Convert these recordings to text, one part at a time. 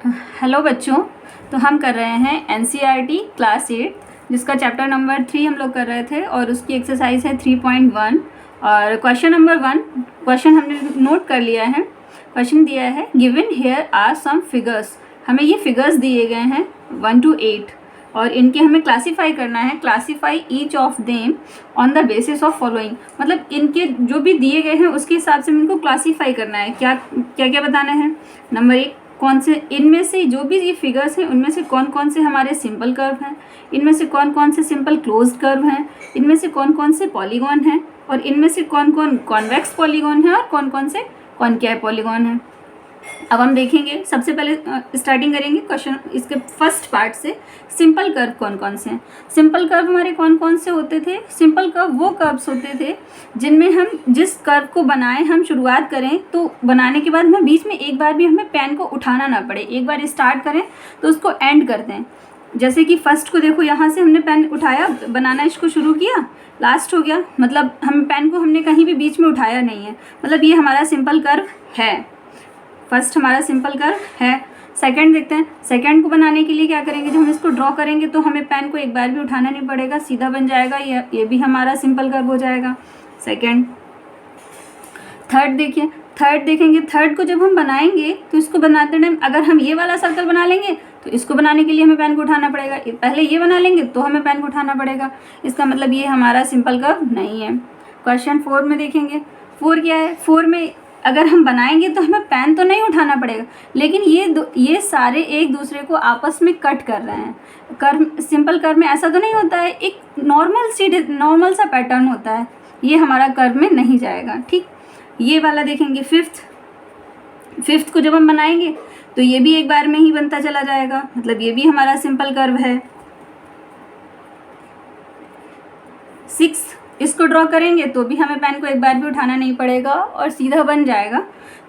Hello बच्चों। तो हम कर रहे हैं एनसीईआरटी क्लास 8 जिसका चैप्टर नंबर 3 हम लोग कर रहे थे और उसकी एक्सरसाइज है 3.1 और क्वेश्चन नंबर 1 क्वेश्चन हमने नोट कर लिया है। क्वेश्चन दिया है given here are some figures. हमें ये फिगर्स दिए गए हैं 1 to 8 और इनके हमें क्लासीफाई करना है। Classify each of them on the basis of following, मतलब इनके जो भी दिए गए हैं उसके हिसाब से इनको क्लासीफाई करना है। क्या क्या क्या बताना है। नंबर 1, कौन से इनमें से जो भी ये फिगर्स हैं उनमें से कौन कौन से हमारे सिंपल कर्व हैं, इनमें से कौन कौन से सिंपल क्लोज्ड कर्व हैं, इनमें से कौन कौन से पॉलीगॉन हैं और इनमें से कौन कौन कॉन्वेक्स पॉलीगॉन है और कौन कौन से कॉनकेव पॉलीगॉन है। अब हम देखेंगे, सबसे पहले स्टार्टिंग करेंगे क्वेश्चन इसके फर्स्ट पार्ट से। सिंपल कर्व कौन कौन से हैं। सिंपल कर्व हमारे कौन कौन से होते थे। सिंपल कर्व वो कर्व्स होते थे जिनमें हम जिस कर्व को बनाएं, हम शुरुआत करें तो बनाने के बाद हमें बीच में एक बार भी हमें पेन को उठाना ना पड़े। एक बार स्टार्ट करें तो उसको एंड कर दें। जैसे कि फर्स्ट को देखो, यहाँ से हमने पेन उठाया, बनाना इसको शुरू किया, लास्ट हो गया, मतलब हम पेन को हमने कहीं भी बीच में उठाया नहीं है, मतलब ये हमारा सिंपल कर्व है। फर्स्ट हमारा सिंपल कर्व है। सेकंड देखते हैं। सेकंड को बनाने के लिए क्या करेंगे, जब हम इसको ड्रॉ करेंगे तो हमें पेन को एक बार भी उठाना नहीं पड़ेगा, सीधा बन जाएगा। ये भी हमारा सिंपल कर्व हो जाएगा सेकंड। थर्ड देखिए, थर्ड देखेंगे। थर्ड को जब हम बनाएंगे तो इसको बनाते टाइम अगर हम ये वाला सर्कल बना लेंगे तो इसको बनाने के लिए हमें पेन को उठाना पड़ेगा। पहले ये बना लेंगे तो हमें पेन को उठाना पड़ेगा, इसका मतलब ये हमारा सिंपल कर्व नहीं है। क्वेश्चन 4 में देखेंगे। 4 क्या है। 4 में अगर हम बनाएंगे तो हमें पेन तो नहीं उठाना पड़ेगा, लेकिन ये सारे एक दूसरे को आपस में कट कर रहे हैं। कर्व, सिंपल कर्व में ऐसा तो नहीं होता है, एक नॉर्मल सा पैटर्न होता है, ये हमारा कर्व में नहीं जाएगा। ठीक, ये वाला देखेंगे। फिफ्थ को जब हम बनाएंगे तो ये भी एक बार में ही बनता चला जाएगा, मतलब ये भी हमारा सिंपल कर्व है। 6 इसको ड्रॉ करेंगे तो भी हमें पेन को एक बार भी उठाना नहीं पड़ेगा और सीधा बन जाएगा,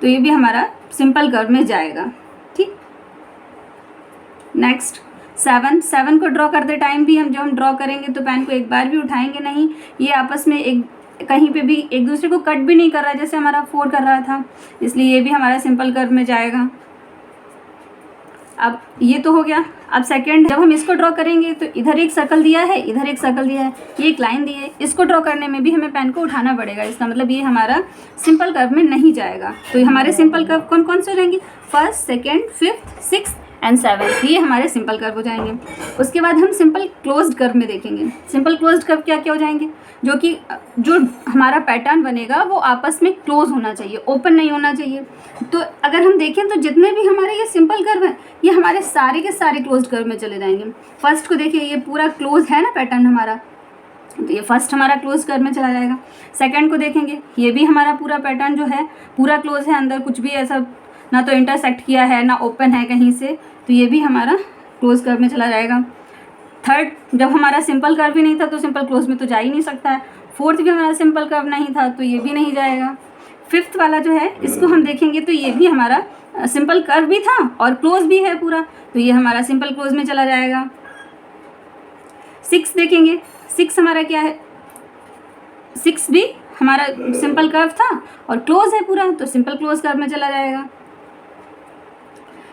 तो ये भी हमारा सिंपल कर्व में जाएगा। ठीक, नेक्स्ट 7 को ड्रॉ करते टाइम भी जब हम ड्रॉ करेंगे तो पेन को एक बार भी उठाएंगे नहीं, ये आपस में कहीं पे भी एक दूसरे को कट भी नहीं कर रहा है जैसे हमारा 4 कर रहा था, इसलिए ये भी हमारा सिंपल कर्व में जाएगा। अब ये तो हो गया। अब सेकंड, जब हम इसको ड्रॉ करेंगे तो इधर एक सर्कल दिया है, इधर एक सर्कल दिया है, ये एक लाइन दी है, इसको ड्रॉ करने में भी हमें पेन को उठाना पड़ेगा, इसका मतलब ये हमारा सिंपल कर्व में नहीं जाएगा। तो हमारे सिंपल कर्व कौन कौन से हो जाएंगे, first, second, fifth, sixth and 7, ये हमारे सिंपल कर्व हो जाएंगे। उसके बाद हम सिंपल क्लोज्ड कर्व में देखेंगे। सिंपल क्लोज्ड कर्व क्या क्या हो जाएंगे, जो हमारा पैटर्न बनेगा वो आपस में क्लोज होना चाहिए, ओपन नहीं होना चाहिए। तो अगर हम देखें तो जितने भी हमारे ये सिंपल कर्व हैं ये हमारे सारे के सारे क्लोज्ड कर्व में चले जाएंगे। फर्स्ट को देखिए, ये पूरा क्लोज है ना पैटर्न हमारा, तो ये फर्स्ट हमारा क्लोज कर्व में चला जाएगा। सेकंड को देखेंगे, ये भी हमारा पूरा पैटर्न जो है पूरा क्लोज है, अंदर कुछ भी ऐसा ना तो इंटरसेक्ट किया है ना ओपन है कहीं से, तो ये भी हमारा क्लोज कर्व में चला जाएगा। थर्ड, जब हमारा सिंपल कर्व भी नहीं था तो सिंपल क्लोज में तो जा ही नहीं सकता है। फोर्थ भी हमारा सिंपल कर्व नहीं था तो ये भी नहीं जाएगा। फिफ्थ वाला जो है इसको हम देखेंगे तो ये भी हमारा सिंपल कर्व भी था और क्लोज भी है पूरा, तो ये हमारा सिंपल क्लोज में चला जाएगा। 6 देखेंगे, 6 हमारा क्या है, 6 भी हमारा सिंपल कर्व था और क्लोज है पूरा, तो सिंपल क्लोज कर्व में चला जाएगा।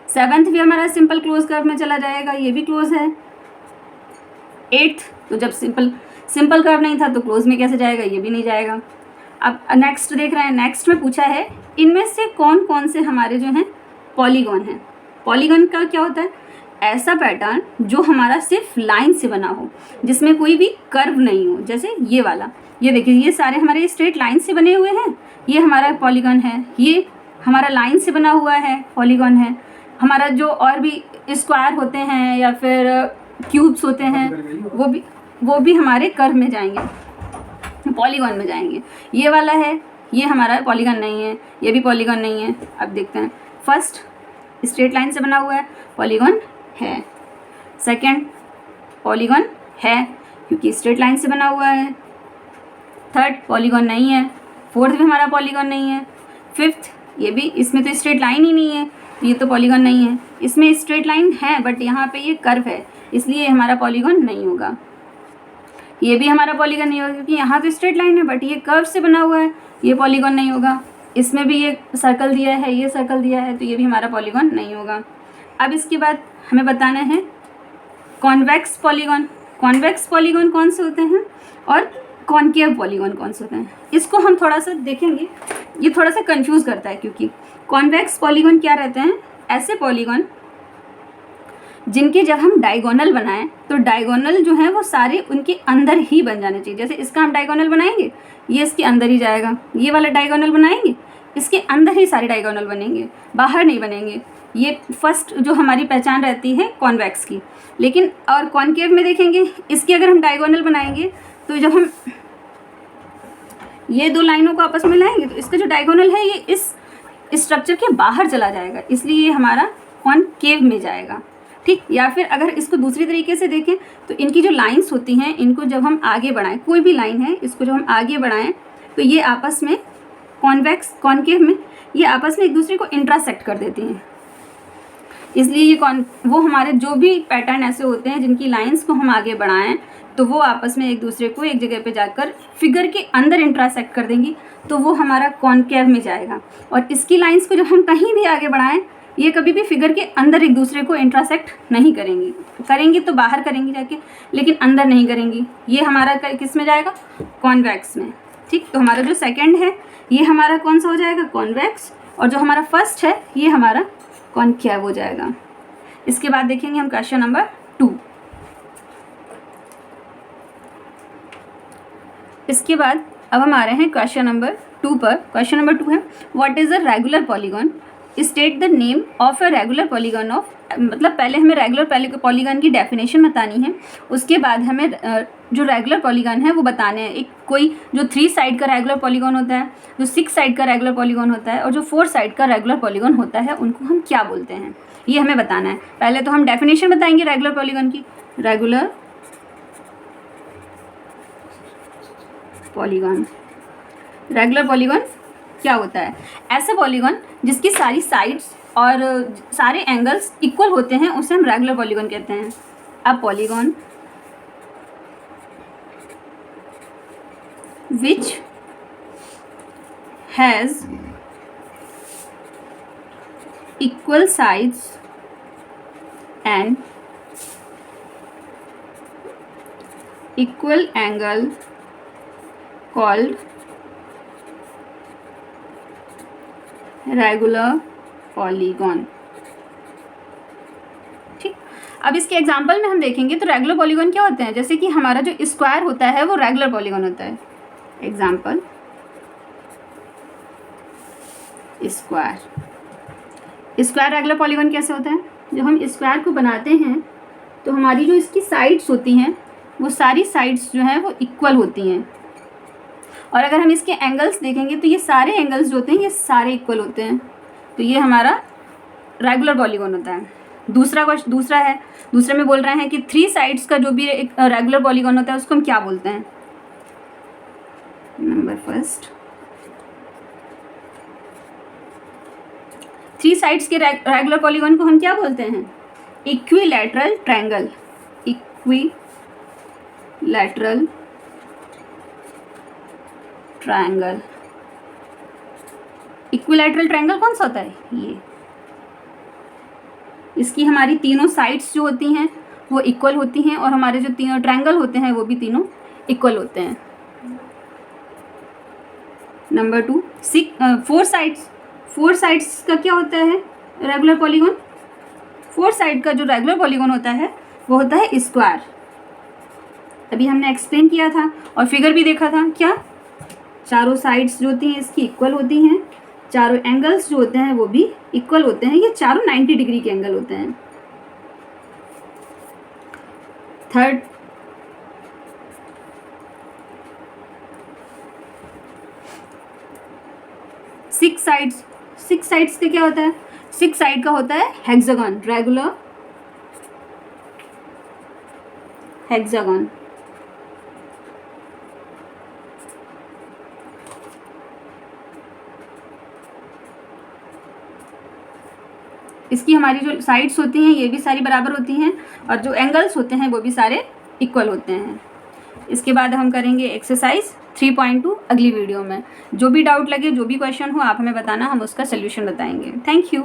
7th भी हमारा सिंपल क्लोज कर्व में चला जाएगा, ये भी क्लोज है। 8th, तो जब सिंपल कर्व नहीं था तो क्लोज में कैसे जाएगा, ये भी नहीं जाएगा। अब नेक्स्ट देख रहे हैं। नेक्स्ट में पूछा है इनमें से कौन कौन से हमारे जो हैं पॉलीगॉन हैं। पॉलीगॉन का क्या होता है, ऐसा पैटर्न जो हमारा सिर्फ लाइन से बना हो, जिसमें कोई भी कर्व नहीं हो। जैसे ये वाला, ये देखिए, ये सारे हमारे स्ट्रेट लाइन से बने हुए हैं, ये हमारा पॉलीगॉन है। ये हमारा लाइन से बना हुआ है पॉलीगॉन है। हमारा जो और भी स्क्वायर होते हैं या फिर क्यूब्स होते हैं वो भी हमारे कर्व में जाएंगे, पॉलीगॉन में जाएंगे। ये वाला है, ये हमारा पॉलीगॉन नहीं है, ये भी पॉलीगॉन नहीं है। अब देखते हैं, फर्स्ट स्ट्रेट लाइन से बना हुआ है, पॉलीगॉन है। सेकंड, पॉलीगॉन है क्योंकि स्ट्रेट लाइन से बना हुआ है। थर्ड, पॉलीगॉन नहीं है। फोर्थ भी हमारा पॉलीगॉन नहीं है। फिफ्थ, ये भी, इसमें तो स्ट्रेट लाइन ही नहीं है, तो ये तो पॉलीगॉन नहीं है। इसमें स्ट्रेट लाइन है बट यहाँ पे ये कर्व है, इसलिए हमारा पॉलीगॉन नहीं होगा। ये भी हमारा पॉलीगॉन नहीं होगा क्योंकि यहाँ तो स्ट्रेट लाइन है बट ये कर्व से बना हुआ है, ये पॉलीगॉन नहीं होगा। इसमें भी ये सर्कल दिया है, ये सर्कल दिया है, तो ये भी हमारा पॉलीगॉन नहीं होगा। अब इसके बाद हमें बताना है कॉन्वेक्स पॉलीगॉन। कॉन्वेक्स पॉलीगॉन कौन से होते हैं और कॉनकेव पॉलीगॉन कौन से होते हैं, इसको हम थोड़ा सा देखेंगे। ये थोड़ा सा कंफ्यूज करता है, क्योंकि कॉन्वेक्स पॉलीगॉन क्या रहते हैं, ऐसे पॉलीगॉन जिनके जब हम डायगोनल बनाएं तो डायगोनल जो है वो सारे उनके अंदर ही बन जाने चाहिए। जैसे इसका हम डायगोनल बनाएंगे, ये इसके अंदर ही जाएगा। ये वाला डायगोनल बनाएंगे, इसके अंदर ही सारे डायगोनल बनेंगे, बाहर नहीं बनेंगे। ये फर्स्ट जो हमारी पहचान रहती है कॉन्वेक्स की। लेकिन और कॉनकेव में देखेंगे, इसके अगर हम डायगोनल बनाएंगे तो जब हम ये दो लाइनों को आपस में लाएंगे तो इसका जो डायगोनल है ये इस स्ट्रक्चर के बाहर चला जाएगा, इसलिए ये हमारा कॉनकेव में जाएगा। ठीक, या फिर अगर इसको दूसरी तरीके से देखें तो इनकी जो लाइंस होती हैं, इनको जब हम आगे बढ़ाएं, कोई भी लाइन है इसको जब हम आगे बढ़ाएं तो ये आपस में कॉन्वेक्स कॉनकेव में ये आपस में एक दूसरे को इंटरसेक्ट कर देती हैं। इसलिए ये वो हमारे जो भी पैटर्न ऐसे होते हैं जिनकी लाइंस को हम आगे बढ़ाएं तो वो आपस में एक दूसरे को एक जगह पे जाकर फिगर के अंदर इंटरसेक्ट कर देंगी, तो वो हमारा कॉनकेव में जाएगा। और इसकी लाइंस को जब हम कहीं भी आगे बढ़ाएं, ये कभी भी फिगर के अंदर एक दूसरे को इंटरसेक्ट नहीं करेंगी। करेंगी तो बाहर करेंगी जाके, लेकिन अंदर नहीं करेंगी। ये हमारा किस में जाएगा, कॉन्वेक्स में। ठीक, तो हमारा जो सेकंड है ये हमारा कौन सा हो जाएगा, कॉन्वेक्स। और जो हमारा फर्स्ट है ये हमारा कॉनकेव हो जाएगा। इसके बाद देखेंगे हम क्वेश्चन नंबर 2। इसके बाद अब हम आ रहे हैं क्वेश्चन नंबर 2 पर। क्वेश्चन नंबर 2 है, what is a regular polygon, state the name of a regular polygon of. मतलब पहले हमें रेगुलर पॉलीगॉन की डेफिनेशन बतानी है, उसके बाद हमें जो रेगुलर पॉलीगॉन है वो बताने हैं। एक कोई जो 3 साइड का रेगुलर पॉलीगॉन होता है, जो 6 साइड का रेगुलर पॉलीगॉन होता है और जो 4 साइड का रेगुलर पॉलीगॉन होता है, उनको हम क्या बोलते हैं, ये हमें बताना है। पहले तो हम डेफिनेशन बताएंगे रेगुलर पॉलीगॉन की। रेगुलर पॉलीगॉन क्या होता है, ऐसा पॉलीगॉन जिसकी सारी साइड्स और सारे एंगल्स इक्वल होते हैं, उसे हम रेगुलर पॉलीगॉन कहते हैं। अब polygon which has equal sides and equal angle called regular polygon. ठीक, अब इसके एग्जांपल में हम देखेंगे तो रेगुलर पॉलीगॉन क्या होते हैं, जैसे कि हमारा जो स्क्वायर होता है वो रेगुलर पॉलीगॉन होता है। एग्जांपल, स्क्वायर रेगुलर पॉलीगॉन कैसे होता है, जब हम स्क्वायर को बनाते हैं तो हमारी जो इसकी साइड्स होती हैं वो सारी साइड्स जो हैं वो इक्वल होती हैं। और अगर हम इसके एंगल्स देखेंगे तो ये सारे एंगल्स जो होते हैं ये सारे इक्वल होते हैं, तो ये हमारा रेगुलर पॉलीगॉन होता है। दूसरे में बोल रहे हैं कि 3 साइड्स का जो भी एक रेगुलर पॉलीगॉन होता है उसको हम क्या बोलते हैं। नंबर फर्स्ट, 3 साइड्स के रेगुलर पॉलीगॉन को हम क्या बोलते हैं, equilateral triangle. Equilateral triangle. Equilateral triangle कौन सा होता है, ये इसकी हमारी तीनों साइड्स जो होती हैं वो इक्वल होती हैं और हमारे जो तीनों ट्रायंगल होते हैं वो भी तीनों इक्वल होते हैं। नंबर 2, 4 साइड्स का क्या होता है रेगुलर पॉलीगॉन। 4 साइड का जो रेगुलर पॉलीगॉन होता है वो होता है स्क्वायर। अभी हमने एक्सप्लेन किया था और फिगर भी देखा था, क्या चारों साइड्स जो होती हैं इसकी इक्वल होती हैं, चारों एंगल्स जो होते हैं वो भी इक्वल होते हैं, ये चारों 90 डिग्री के एंगल होते हैं। थर्ड, सिक्स साइड्स का क्या होता है, 6 साइड का होता है हेक्सागन, रेगुलर हेक्सागन। इसकी हमारी जो साइड्स होती हैं ये भी सारी बराबर होती हैं और जो एंगल्स होते हैं वो भी सारे इक्वल होते हैं। इसके बाद हम करेंगे एक्सरसाइज 3.2 अगली वीडियो में। जो भी डाउट लगे, जो भी क्वेश्चन हो आप हमें बताना, हम उसका सल्यूशन बताएंगे। Thank you.